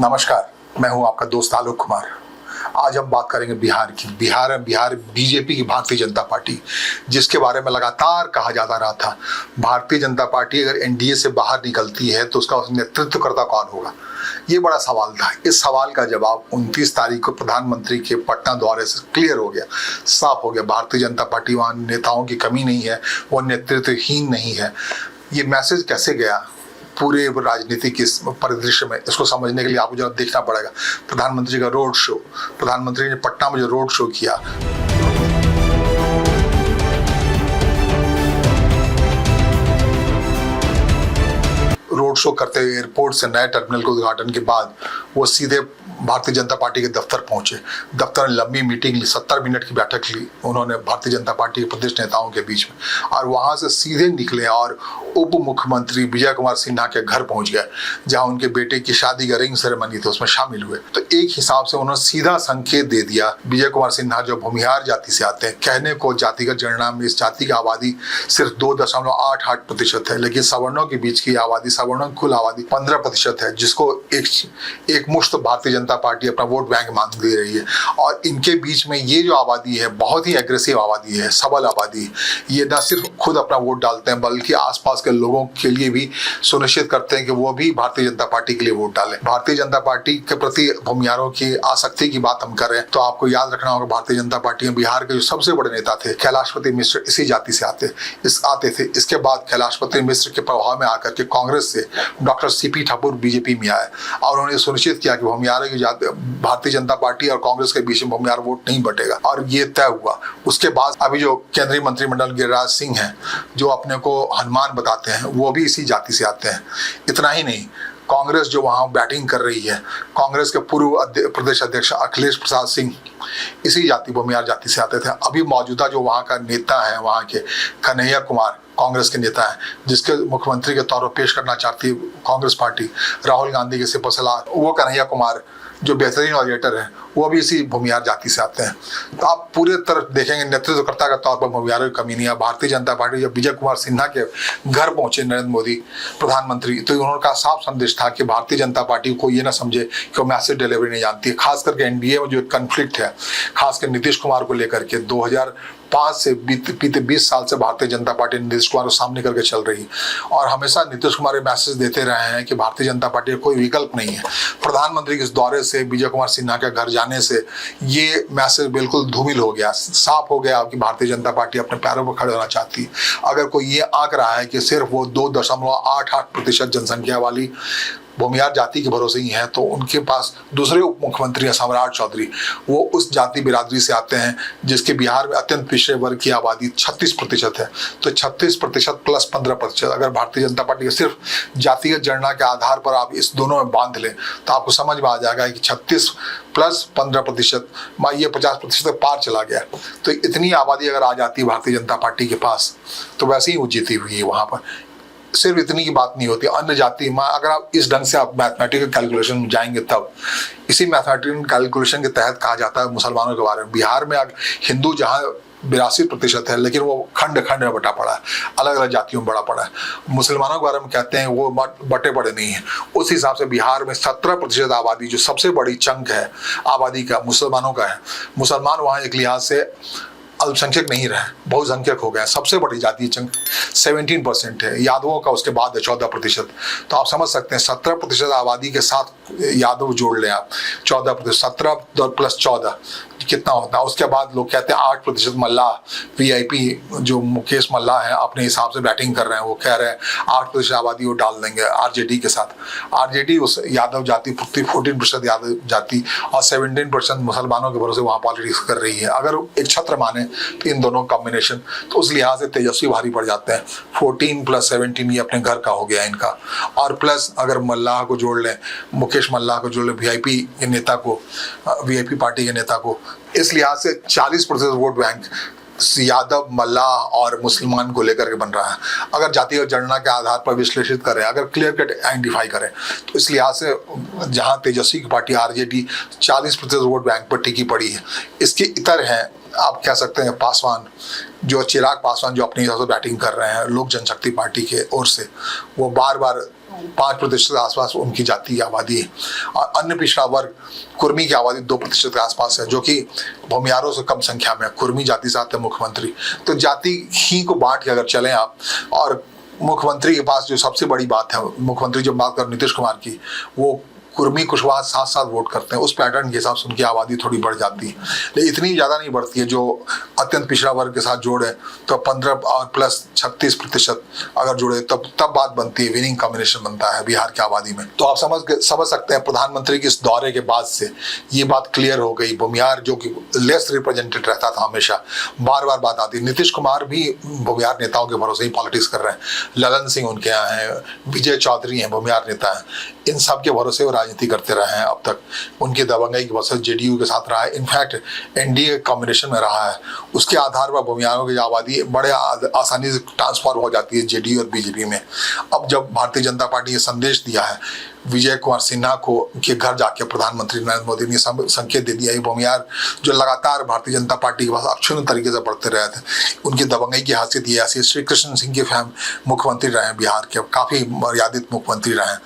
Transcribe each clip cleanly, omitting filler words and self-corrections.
नमस्कार, मैं हूं आपका दोस्त आलोक कुमार। आज हम बात करेंगे बिहार की। बिहार बीजेपी की भारतीय जनता पार्टी, जिसके बारे में लगातार कहा जाता रहा था भारतीय जनता पार्टी अगर एनडीए से बाहर निकलती है तो उसका नेतृत्वकर्ता कौन होगा। ये बड़ा सवाल था। इस सवाल का जवाब 29 तारीख को प्रधानमंत्री के पटना दौरे से क्लियर हो गया, साफ हो गया। भारतीय जनता पार्टी वहाँ नेताओं की कमी नहीं है, वो नेतृत्वहीन नहीं है। ये मैसेज कैसे गया पूरे राजनीति के परिदृश्य में, इसको समझने के लिए आपको जरा देखना पड़ेगा प्रधानमंत्री का रोड शो। प्रधानमंत्री ने पटना में जो रोड शो किया, रोड शो करते हुए एयरपोर्ट से नए टर्मिनल के उद्घाटन के बाद वो सीधे भारतीय जनता पार्टी के दफ्तर पहुंचे। दफ्तर में लंबी मीटिंग ली, 70 मिनट की बैठक ली उन्होंने भारतीय जनता पार्टी के प्रदेश नेताओं के बीच में, और वहां से सीधे निकले और उप मुख्यमंत्री विजय कुमार सिन्हा के घर पहुंच गए, जहां उनके बेटे की शादी का रिंग सेरेमनी थी, उसमें शामिल हुए। तो एक हिसाब से उन्होंने सीधा संकेत दे दिया, विजय कुमार सिन्हा जो भूमिहार जाति से आते हैं, कहने को जातिगत जनगणना में इस जाति की आबादी सिर्फ 2.88% है, लेकिन सवर्णों के बीच की आबादी, सवर्णों की कुल आबादी 15% है, जिसको एक मुश्त भारतीय जनता पार्टी अपना वोट बैंक मान दे रही है। और इनके बीच में ये जो आबादी है बहुत ही एग्रेसिव आबादी है, सबल आबादी। ये न सिर्फ खुद अपना वोट डालते हैं बल्कि आसपास के लोगों के लिए भी सुनिश्चित करते हैं कि वो भी भारतीय जनता पार्टी के लिए वोट डालें। भारतीय जनता पार्टी के प्रति भूमिहारों की आसक्ति की बात हम करें तो आपको याद रखना होगा, भारतीय जनता पार्टी में बिहार के जो सबसे बड़े नेता थे कैलाशपति मिश्र, इसी जाति से आते थे। इसके बाद कैलाशपति मिश्र के प्रभाव में आकर के कांग्रेस से डॉक्टर सीपी ठाकुर बीजेपी में आए और उन्होंने सुनिश्चित किया कि भूमिहारों की भारतीय जनता पार्टी और कांग्रेस के बीच में भूमिहार वोट नहीं बटेगा, और ये तय हुआ। उसके बाद अभी जो केंद्रीय मंत्रिमंडल गिरिराज सिंह हैं, जो अपने को हनुमान बताते हैं, वो भी इसी जाति से आते हैं। इतना ही नहीं, कांग्रेस जो वहां बैटिंग कर रही है, कांग्रेस के पूर्व प्रदेश अध्यक्ष अखिलेश प्रसाद सिंह इसी जाति भूमिहार जाति से आते थे। अभी मौजूदा जो वहां का नेता है, वहां के कन्हैया कुमार कांग्रेस के नेता है, जिसके मुख्यमंत्री के तौर पर पेश करना चाहती है कांग्रेस पार्टी राहुल गांधी के सिपहसालार, वो कन्हैया कुमार जो बेहतरीन ऑडिटर है, वो भी इसी भूमिहार जाति से आते हैं। तो आप पूरे तरफ देखेंगे नेतृत्वकर्ता के तौर पर भूमिहारों की कमी नहीं है। भारतीय जनता पार्टी जब विजय कुमार सिन्हा के घर पहुंचे नरेंद्र मोदी प्रधानमंत्री, तो उन्होंने का साफ संदेश था कि भारतीय जनता पार्टी को ये ना समझे कि वो मैसेज डिलीवरी नहीं जानती है। खास करके एनडीए में जो कन्फ्लिक्ट है, खासकर नीतीश कुमार को लेकर के, 2005 से बीते 20 साल से भारतीय जनता पार्टी नीतीश कुमार को सामने करके चल रही, और हमेशा नीतीश कुमार ये मैसेज देते रहे हैं कि भारतीय जनता पार्टी का कोई विकल्प नहीं है। प्रधानमंत्री के इस दौरे से, विजय कुमार सिन्हा के घर जाने से ये मैसेज बिल्कुल धूमिल हो गया, साफ हो गया कि भारतीय जनता पार्टी अपने पैरों पर खड़े होना चाहती है। अगर कोई ये आंक रहा है कि सिर्फ वो 2.88% जनसंख्या वाली भूमिहार जाति के भरोसे ही है, तो उनके पास दूसरे उप मुख्यमंत्री हैं सम्राट चौधरी, वो उस जाति बिरादरी से आते हैं जिसके बिहार में अत्यंत पिछड़े वर्ग की आबादी 36% है। तो 36% प्लस 15%, अगर भारतीय जनता पार्टी के सिर्फ जातिगत जनगणना के आधार पर आप इस दोनों में बांध लें तो आपको समझ में आ जाएगा कि 36 प्लस 15%, ये 50% तक पार चला गया। तो इतनी आबादी अगर आ जाती है भारतीय जनता पार्टी के पास, तो वैसे ही वो जीती हुई है वहां पर। सिर्फ इतनी की बात नहीं होती, अन्य जाति में अगर आप इस ढंग से आप मैथमेटिकल कैलकुलेशन में जाएंगे, तब इसी मैथमेटिकल कैलकुलेशन के तहत कहा जाता है मुसलमानों के बारे में, बिहार में हिंदू जहाँ 82% है, लेकिन वो खंड खंड में बटा पड़ा है, अलग अलग जातियों में बड़ा पड़ा है। मुसलमानों के बारे में कहते हैं वो बटे पड़े नहीं है। उस हिसाब से बिहार में 17% आबादी, जो सबसे बड़ी चंक है आबादी का, मुसलमानों का है। मुसलमान वहाँ एक लिहाज से अल्पसंख्यक नहीं रहे, बहुसंख्यक हो गए। सबसे बड़ी जाति 17% है, यादवों का उसके बाद है 14%। तो आप समझ सकते हैं 17% आबादी के साथ यादव जोड़ लें आप, 14%, 17 प्लस 14 कितना होता है। उसके बाद लोग कहते हैं 8% मल्लाह, वीआईपी जो मुकेश मल्लाह है अपने हिसाब से बैटिंग कर रहे हैं, वो कह रहे हैं 8% आबादी वो डाल देंगे आरजेडी के साथ। आरजेडी उस यादव जाति 14% यादव जाति और 17% मुसलमानों के भरोसे वहाँ पॉलिटिक्स कर रही है। अगर एक छत्र माने तो इन दोनों कॉम्बिनेशन, तो उस लिहाज से तेजस्वी भारी पड़ जाते हैं। 14 प्लस 17 ये अपने घर का हो गया इनका, और प्लस अगर मल्लाह को जोड़ लें, मुकेश मल्लाह को जोड़ लें, वीआईपी के नेता को, वीआईपी पार्टी के नेता को, इस लिहाज से 40% वोट बैंक यादव, मल्लाह और मुसलमान को लेकर के बन रहा है। अगर जातीय जनगणना के आधार पर विश्लेषित करें, अगर क्लियर कट आइडेंटिफाई करें, तो इस लिहाज से जहां तेजस्वी की पार्टी आरजेडी 40% वोट बैंक पर टिकी पड़ी है, इसके इतर हैं आप कह सकते हैं पासवान, जो चिराग पासवान जो अपनी हिसाब से बैटिंग कर रहे हैं लोक जनशक्ति पार्टी के ओर से, वो बार बार 5% के आसपास उनकी जाति की आबादी है, और अन्य पिछड़ा वर्ग कुर्मी की आबादी 2% के आसपास है, जो कि भूमियारों से कम संख्या में है। कुर्मी जाति से आते हैं मुख्यमंत्री। तो जाति ही को बांट के अगर चलें आप, और मुख्यमंत्री के पास जो सबसे बड़ी बात है, मुख्यमंत्री जब बात कर नीतीश कुमार की, वो कुर्मी कुशवाहा साथ साथ वोट करते हैं, उस पैटर्न के हिसाब से उनकी आबादी थोड़ी बढ़ जाती है, लेकिन इतनी ज़्यादा नहीं बढ़ती है जो अत्यंत पिछड़ा वर्ग के साथ जोड़े तो 15 और प्लस 36% अगर जुड़े तब बात बनती है, विनिंग कॉम्बिनेशन बनता है बिहार की आबादी में। तो आप समझ सकते हैं प्रधानमंत्री के इस दौरे के बाद से ये बात क्लियर हो गई। भूमियार जो कि लेस रिप्रेजेंटेड रहता था हमेशा, बार बार बात आती है। नीतीश कुमार भी भूमियार नेताओं के भरोसे ही पॉलिटिक्स कर रहे हैं, ललन सिंह उनके यहाँ हैं, विजय चौधरी हैं भूमियार नेता हैं, इन सब के भरोसे वो राजनीति करते रहे हैं अब तक। उनकी दबंगई की वजह से जेडीयू के साथ रहा है, इनफैक्ट एनडीए कॉम्बिनेशन में रहा है। उसके आधार पर भूमियारों की आबादी बड़े आसानी से ट्रांसफर हो जाती है जेडीयू और बीजेपी में। अब जब भारतीय जनता पार्टी ने संदेश दिया है विजय कुमार सिन्हा को के घर जाके प्रधानमंत्री नरेंद्र मोदी ने संकेत दे दिया है, भूमियार जो लगातार भारतीय जनता पार्टी के पास अक्षुण्ण तरीके से बढ़ते रहे थे, उनकी दबंगई की हैसियत ये ऐसी। श्री कृष्ण सिंह के मुख्यमंत्री रहे बिहार के, काफ़ी मर्यादित मुख्यमंत्री रहे,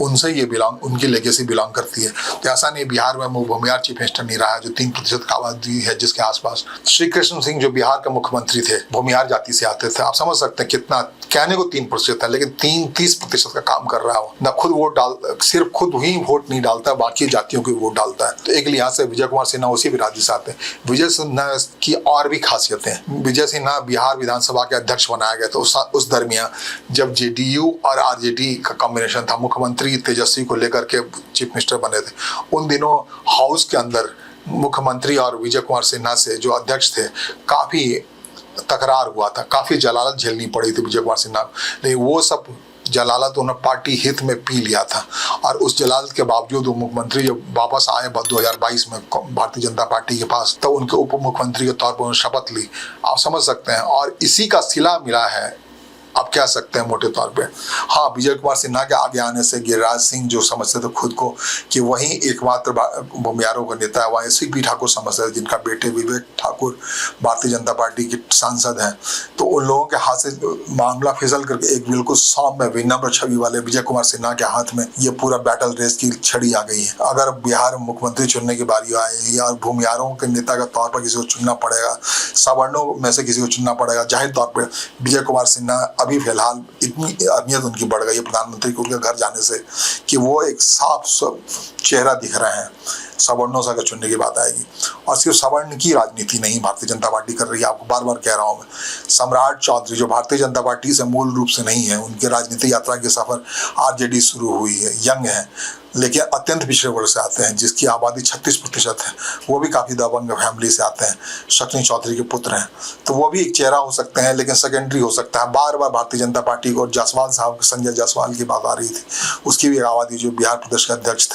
उनसे ये उनकी लेगेसी बिलोंग करती है। तो ऐसा नहीं बिहार में भूमियार चीफ मिनिस्टर नहीं रहा है, जो 3% का आबादी है जिसके आसपास। श्री कृष्ण सिंह जो बिहार के मुख्यमंत्री थे भूमियार जाति से आते थे। आप समझ सकते हैं कितना, कहने को 3% है लेकिन 30% का काम कर रहा हो। न खुद वोट सिर्फ खुद ही वोट नहीं डालता, बाकी जातियों की वोट डालता है। तो एक लिहाज से विजय कुमार सिन्हा उसी राज्य से आते हैं। विजय सिन्हा की और भी खासियतें हैं। विजय सिन्हा बिहार विधानसभा के अध्यक्ष बनाया गया, तो उस दरमियान जब जेडीयू और आरजेडी का कॉम्बिनेशन था, मुख्यमंत्री तेजस्वी को लेकर के चीफ मिनिस्टर बने थे, उन दिनों हाउस के अंदर मुख्यमंत्री और विजय कुमार सिन्हा से जो अध्यक्ष थे काफी तकरार हुआ था, काफी जलालत झेलनी पड़ी थी विजय कुमार सिन्हा, लेकिन वो सब जलालत उन्होंने पार्टी हित में पी लिया था। और उस जलालत के बावजूद वो मुख्यमंत्री जब वापस आए 2022 में भारतीय जनता पार्टी के पास, तब उनके उप मुख्यमंत्री के तौर पर उन्होंने शपथ ली। आप समझ सकते हैं, और इसी का सिला मिला है आप कह सकते हैं मोटे तौर पे। हाँ, विजय कुमार सिन्हा के आगे आने से गिरिराज सिंह जो समझते थे खुद को कि वही एकमात्र भूमियारों का नेता है, वहाँ SVP ठाकुर समझते थे, जिनका बेटे विवेक ठाकुर भारतीय जनता पार्टी के सांसद हैं। तो उन लोगों के हाथ से मामला फिसल करके एक बिल्कुल सौम्य विनम्र छवि वाले विजय कुमार सिन्हा के हाथ में ये पूरा बैटल रेस की छड़ी आ गई है। अगर बिहार में मुख्यमंत्री चुनने की बारी आएगी और भूमियारों के नेता के तौर पर किसी को चुनना पड़ेगा, सवर्णों में से किसी को चुनना पड़ेगा, जाहिर तौर पर विजय कुमार सिन्हा अभी फिलहाल इतनी अहमियत उनकी बढ़ गई है प्रधानमंत्री को उनके घर जाने से कि वो एक साफ चेहरा दिख रहे हैं। सवर्णों से अगर चुनने की बात आएगी, और सिर्फ सवर्ण की राजनीति नहीं भारतीय जनता पार्टी कर रही है, आपको बार बार कह रहा हूं मैं। सम्राट चौधरी जो भारतीय जनता पार्टी से मूल रूप से नहीं है, उनकी राजनीतिक यात्रा के सफर आरजेडी शुरू हुई है, यंग है लेकिन अत्यंत पिछड़े वर्ग से आते हैं, जिसकी आबादी 36% है, वो भी काफ़ी दबंग फैमिली से आते हैं, शक्ति चौधरी के पुत्र हैं। तो वो भी एक चेहरा हो सकते हैं, लेकिन सेकेंडरी हो सकता है। बार बार भारतीय जनता पार्टी को जायसवाल साहब, संजय जायसवाल की बात आ रही थी, उसकी भी आबादी जो बिहार प्रदेश के अध्यक्ष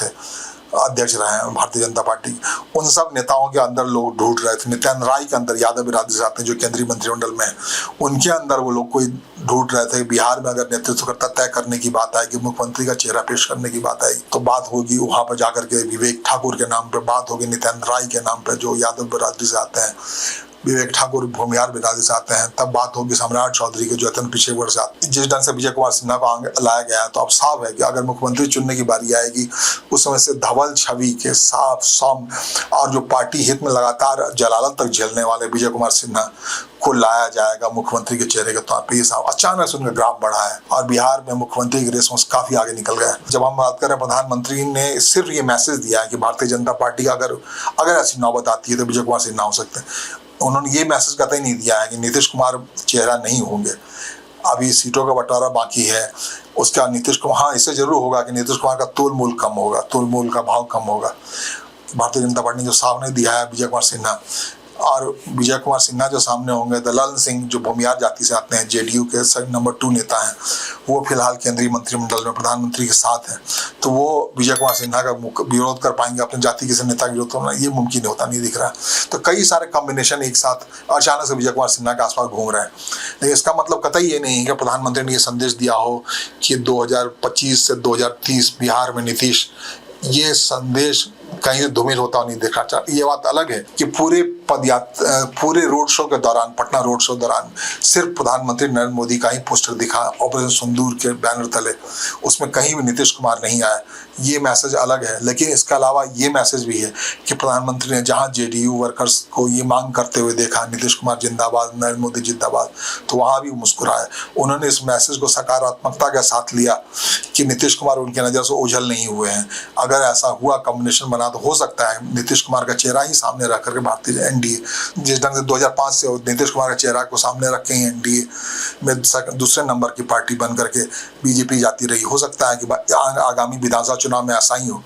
रहे हैं भारतीय जनता पार्टी, उन सब नेताओं के अंदर लोग ढूंढ रहे थे। नित्यानंद राय के अंदर, यादव राज्य से आते हैं जो केंद्रीय मंत्रिमंडल में है, उनके अंदर वो लोग कोई ढूंढ रहे थे। बिहार में अगर नेतृत्व करता तय करने की बात आएगी, मुख्यमंत्री का चेहरा पेश करने की बात आएगी, तो बात होगी वहां पर जाकर के विवेक ठाकुर के नाम पर, बात होगी नित्यानंद राय के नाम पर जो यादव राज्य से आते हैं, विवेक ठाकुर भूमियार बिरादरी से आते हैं, तब बात होगी सम्राट चौधरी के जो अत्यंत पिछड़े वर्ग से आते हैं। जिस ढंग से विजय कुमार सिन्हा को आगे लाया गया है, तो अब साफ है कि अगर मुख्यमंत्री चुनने की बारी आएगी, उस समय से धवल छवि के साफ सौम्य और जो पार्टी हित में लगातार जलालत तक झेलने वाले विजय कुमार सिन्हा को लाया जाएगा मुख्यमंत्री के चेहरे के तौर पर। ये साहब अचानक से उनका ग्राफ बढ़ा है और बिहार में मुख्यमंत्री की रेस काफी आगे निकल गया है। जब हम बात करें, प्रधानमंत्री ने सिर्फ ये मैसेज दिया है कि भारतीय जनता पार्टी का अगर ऐसी नौबत आती है तो विजय कुमार सिन्हा हो सकते हैं। उन्होंने ये मैसेज कतई नहीं दिया है कि नीतीश कुमार चेहरा नहीं होंगे। अभी सीटों का बंटवारा बाकी है, उसका नीतीश कुमार, हाँ इससे जरूर होगा कि नीतीश कुमार का तोल मूल कम होगा, तोल मूल का भाव कम होगा। भारतीय जनता पार्टी ने जो सामने दिया है विजय कुमार सिन्हा, और विजय कुमार सिन्हा जो सामने होंगे, ललन सिंह जो भूमियार जाति से आते हैं, जेडीयू के नंबर 2 नेता हैं, वो फिलहाल केंद्रीय मंत्रिमंडल में प्रधानमंत्री के साथ हैं, तो वो विजय कुमार सिन्हा का विरोध कर पाएंगे, अपने जाति किसी नेता का विरोध करना ये मुमकिन होता नहीं दिख रहा है। तो कई सारे कॉम्बिनेशन एक साथ अचानक से विजय कुमार सिन्हा के आसपास घूम रहे हैं। लेकिन इसका मतलब कतई ये नहीं है कि प्रधानमंत्री ने ये संदेश दिया हो कि 2025 से 2030 बिहार में नीतीश, ये संदेश कहीं से धूमिल होता नहीं देखना चाहता। ये बात अलग है कि पूरे पूरे रोड शो के दौरान, पटना रोड शो दौरान सिर्फ प्रधानमंत्री नरेंद्र मोदी का ही पोस्टर दिखा ऑपरेशन सिंदूर के बैनर तले, उसमें कहीं भी नीतीश कुमार नहीं आया। ये मैसेज अलग है, लेकिन इसके अलावा ये मैसेज भी है कि प्रधानमंत्री ने जहां जेडीयू वर्कर्स को ये मांग करते हुए देखा नीतीश कुमार जिंदाबाद, नरेंद्र मोदी जिंदाबाद, तो वहां भी मुस्कुराए। उन्होंने इस मैसेज को सकारात्मकता के साथ लिया कि नीतीश कुमार उनकी नज़र से ओझल नहीं हुए हैं। अगर ऐसा हुआ, कॉम्बिनेशन बना, तो हो सकता है नीतीश कुमार का चेहरा ही सामने रख करके भारतीय एनडीए, जिस ढंग से 2005 से नीतीश कुमार का चेहरा को सामने रख के ही एनडीए में दूसरे नंबर की पार्टी बन करके बीजेपी जाती रही। हो सकता है कि आगामी विधानसभा चुनाव में ऐसा ही हो,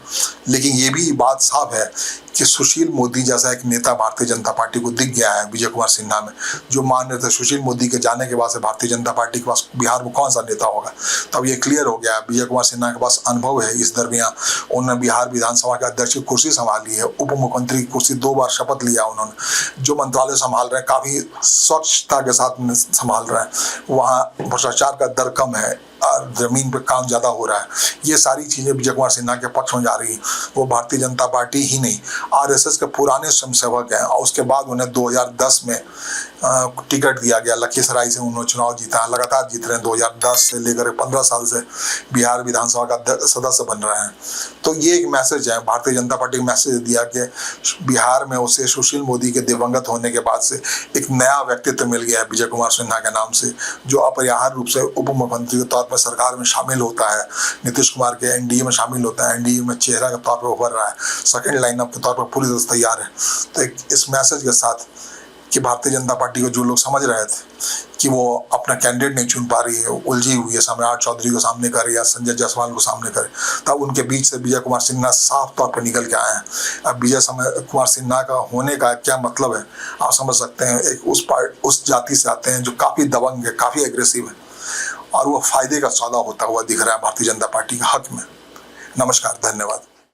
लेकिन ये भी बात साफ है कि सुशील मोदी जैसा एक नेता भारतीय जनता पार्टी को दिख गया है विजय कुमार सिन्हा में, जो मान रहे थे सुशील मोदी के जाने के बाद से भारतीय जनता पार्टी के पास बिहार में कौन सा नेता होगा। तब ये क्लियर हो गया, विजय कुमार सिन्हा के पास अनुभव है। इस दरमियान उन्होंने बिहार विधानसभा के अध्यक्ष की कुर्सी संभाली है, उप मुख्यमंत्री की कुर्सी 2 बार शपथ लिया उन्होंने, जो मंत्रालय संभाल रहे हैं काफी स्वच्छता के साथ संभाल रहे हैं, वहाँ भ्रष्टाचार का दर कम है, जमीन पे काम ज्यादा हो रहा है। ये सारी चीजें विजय कुमार सिन्हा के पक्ष में जा रही है। वो भारतीय जनता पार्टी ही नहीं, आरएसएस के पुराने स्वयंसेवक हैं, और उसके बाद उन्हें 2010 में टिकट दिया गया, लखीसराय से उन्होंने चुनाव जीता, लगातार जीत रहे हैं 2010 से लेकर 15 साल से बिहार विधानसभा का सदस्य बन रहे हैं। तो ये एक मैसेज है, भारतीय जनता पार्टी का मैसेज दिया कि बिहार में उसे सुशील मोदी के दिवंगत होने के बाद से एक नया व्यक्तित्व मिल गया है विजय कुमार सिन्हा के नाम से, जो अपरिहार्य रूप से उप मुख्यमंत्री के तौर पर सरकार में शामिल होता है, नीतीश कुमार के एनडीए में शामिल होता है, एनडीए में चेहरा के तौर पर उभर रहा है, सेकंड लाइनअप के तौर पर पूरी तरह तैयार है। तो इस मैसेज के साथ कि भारतीय जनता पार्टी को जो लोग समझ रहे थे कि वो अपना कैंडिडेट नहीं चुन पा रही है, उलझी हुई है, सम्राट चौधरी को सामने करे या संजय जायसवाल को सामने करे, तब उनके बीच से विजय कुमार सिन्हा साफ तौर पर निकल के आए हैं। अब विजय कुमार सिन्हा का होने का क्या मतलब है आप समझ सकते हैं। एक उस जाति से आते हैं जो काफ़ी दबंग है, काफ़ी एग्रेसिव है, और वो फायदे का सौदा होता हुआ दिख रहा है भारतीय जनता पार्टी के हक में। नमस्कार, धन्यवाद।